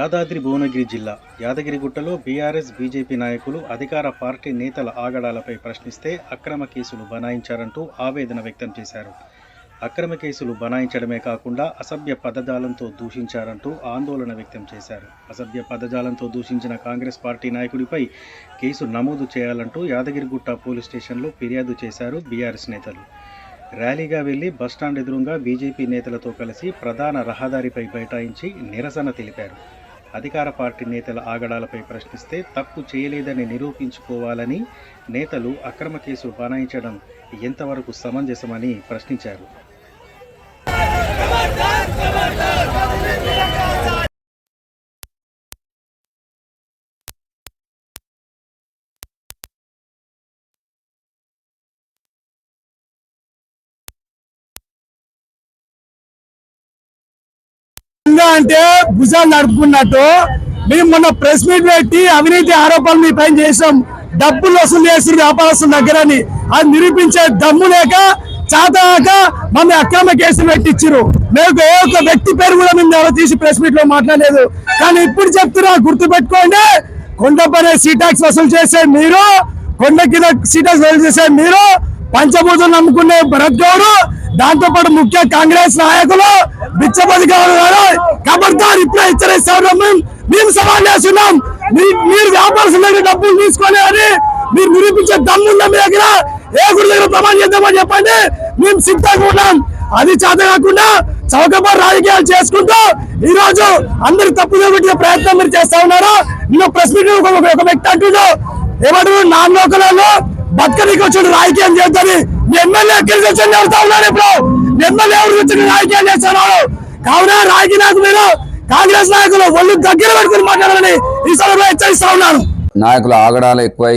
యాదాద్రి భువనగిరి జిల్లా యాదగిరిగుట్టలో BRS BJP నాయకులు అధికార పార్టీ నేతల ఆగడాలపై ప్రశ్నిస్తే అక్రమ కేసులు బనాయించారంటూ ఆవేదన వ్యక్తం చేశారు. అక్రమ కేసులు బనాయించడమే కాకుండా అసభ్య పదజాలంతో దూషించారంటూ ఆందోళన వ్యక్తం చేశారు. అసభ్య పదజాలంతో దూషించిన కాంగ్రెస్ పార్టీ నాయకుడిపై కేసు నమోదు చేయాలంటూ యాదగిరిగుట్ట పోలీస్ స్టేషన్లో ఫిర్యాదు చేశారు బీఆర్ఎస్ నేతలు. ర్యాలీగా వెళ్లి బస్టాండ్ ఎదురుగా బీజేపీ నేతలతో కలిసి ప్రధాన రహదారిపై బైఠాయించి నిరసన తెలిపారు. అధికార పార్టీ నేతల ఆగడాలపై ప్రశ్నిస్తే తప్పు చేయలేదని నిరూపించుకోవాలని నేతలు అక్రమ కేసు బనాయించడం ఎంతవరకు సమంజసమని ప్రశ్నించారు. అంటే భుజాలు నడుపుకున్నట్టు మేము మొన్న ప్రెస్ మీట్ పెట్టి అవినీతి ఆరోపణలు మీ పైన చేసాం. డబ్బులు వసూలు చేసి వ్యాపారస్తుల దగ్గరని అది నిరూపించే దమ్ము లేక చాతక మమ్మల్ని అక్రమ కేసులు పెట్టించారు. మేము ఏ ఒక్క వ్యక్తి పేరు కూడా మేము ఎవరు తీసి ప్రెస్ మీట్ లో మాట్లాడలేదు. కానీ ఇప్పుడు చెప్తున్నా, గుర్తు పెట్టుకోండి, కొండపైన సీటాక్స్ వసూలు చేసే మీరు, కొండ కింద సీటాక్స్ వసూలు చేసే మీరు, పంచభూతులు నమ్ముకునే భరత్ గౌడ్, దాంతో పాటు ముఖ్య కాంగ్రెస్ నాయకులు బిచ్చపతి గౌడ్ గారు ఖబర్దార్ ఇప్పుడే హెచ్చరిస్తారు. మేము సవాల్ చేస్తున్నాం. మీరు వ్యాపారస్తుల దగ్గర డబ్బులు తీసుకోలే అని మీరు నిరూపించే దమ్ముందా మీ దగ్గర? ఏ గుడి దగ్గర ప్రమాణం చేద్దామని చెప్పండి, మేము సిద్ధంగా ఉన్నాం. అది చేత కాకుండా చౌకబారు రాజకీయాలు చేసుకుంటూ ఈ రోజు అందరు తప్పుదో పెట్టే ప్రయత్నం మీరు చేస్తా ఉన్నారు. నేను ప్రెస్ మీట్ ఒక వ్యక్తి అంటున్నాడు, ఎవరు నా లోకలలో బతకనికి వచ్చాడు రాజకీయం చేద్దని. ఎమ్మెల్యే ఎక్కడికి వచ్చి చెబుతా ఉన్నారు. ఇప్పుడు ఎమ్మెల్యే ఎవరికి వచ్చి రాజకీయాలు చేస్తున్నారు. కావున రాజకీయ నాయకులు మీరు కాంగ్రెస్ నాయకులు ఒళ్ళు దగ్గర పెట్టుకుని మాట్లాడాలని ఈ సభలో హెచ్చరిస్తా ఉన్నాను. నాయకుల ఆగడాలు ఎక్కువై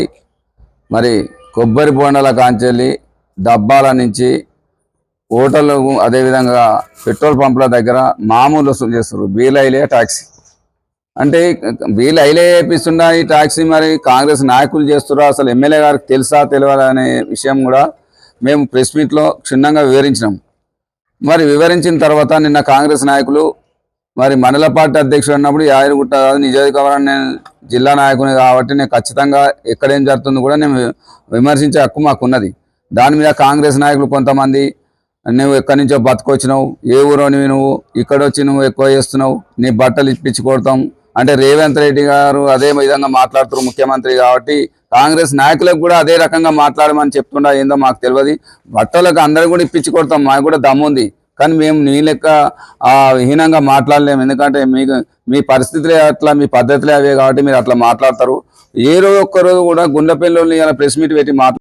మరి కొబ్బరి బోండాల కాంచెల్లి డబ్బాల నుంచి హోటళ్ళు, అదేవిధంగా పెట్రోల్ పంపుల దగ్గర మామూలు వసూలు చేస్తారు. వీలైలే ట్యాక్సీ అంటే వీలైలే వేపిస్తున్నా ఈ ట్యాక్సీ మరి కాంగ్రెస్ నాయకులు చేస్తున్నారు. అసలు ఎమ్మెల్యే గారికి తెలుసా తెలియాలా అనే విషయం కూడా మేము ప్రెస్ మీట్లో క్షుణ్ణంగా వివరించినాం. మరి వివరించిన తర్వాత నిన్న కాంగ్రెస్ నాయకులు మరి మండల పార్టీ అధ్యక్షుడు అన్నప్పుడు యాదగిరిగుట్ట నియోజకవర్గం నేను జిల్లా నాయకుని కాబట్టి నేను ఖచ్చితంగా ఎక్కడేం జరుగుతుందో కూడా నేను విమర్శించే హక్కు మాకున్నది. దాని మీద కాంగ్రెస్ నాయకులు కొంతమంది, నువ్వు ఎక్కడి నుంచో బతుకొచ్చినావు, ఏ ఊరోని నువ్వు, ఇక్కడ వచ్చి నువ్వు ఎక్కువ చేస్తున్నావు, నీ బట్టలు ఇప్పించి కొడతాం అంటే రేవంత్ రెడ్డి గారు అదే విధంగా మాట్లాడుతున్నారు ముఖ్యమంత్రి కాబట్టి. కాంగ్రెస్ నాయకులకు కూడా అదే రకంగా మాట్లాడమని చెప్తుండా ఏందో మాకు తెలియదు. బట్టలకు అందరూ కూడా ఇప్పించి కొడతాం, మాకు కూడా దమ్ముంది. కానీ మేము నీ లెక్క హీనంగా మాట్లాడలేము. ఎందుకంటే మీ పరిస్థితులే అట్లా, మీ పద్ధతులే అవే కాబట్టి మీరు అట్లా మాట్లాడతారు. ఏ రోజు ఒక్కరోజు కూడా గుండెపల్లిలో ప్రెస్ మీట్ పెట్టి